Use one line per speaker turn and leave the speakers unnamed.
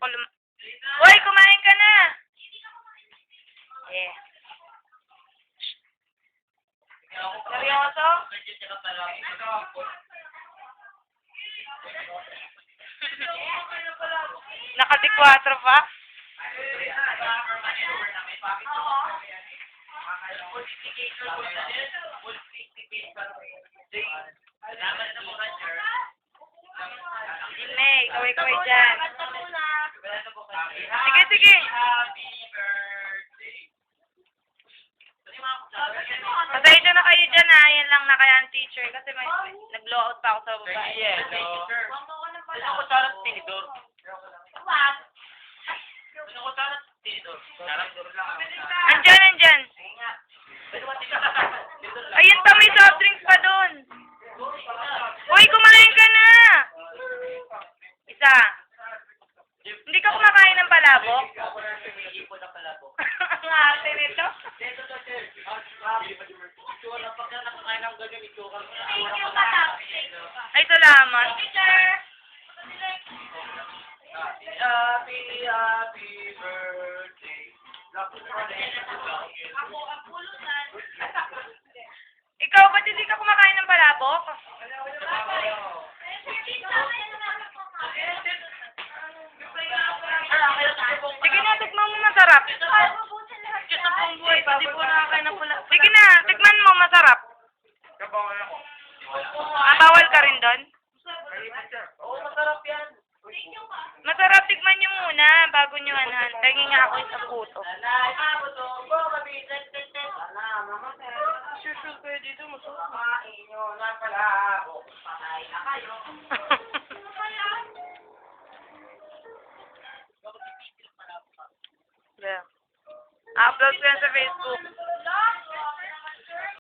Uy, kumain ka na! Yeah. Seryoso? Nakadikwatro pa? May, kaway-kaway dyan. Sige, sige. Pasensya na kayo dyan ha. Yan lang na kaya ang teacher. Kasi may nag-blowout pa ako sa baba.
Ano ko sana tinidor? Ano ko sana tinidor?
Andyan, andyan. Ayun pa, may soft drinks pa doon. Uy, kumain ka na! Isa. Hindi ka kumakain ng palabok? Ang arte nito. Ay, salamat.
Happy birthday.
Ikaw, ba't hindi ka kumakain ng palabok? Sige na, tikman mo masarap. Sige na, tikman mo masarap. Bawal ka rin doon?
Oo, masarap yan.
Masarap, tikman nyo muna bago nyo anan. Tingin nga ako isang puto. Susul kayo dito, masarap.
Pakain nyo na palabok. Pakain na kayo.
Yeah. Upload ko yan sa Facebook.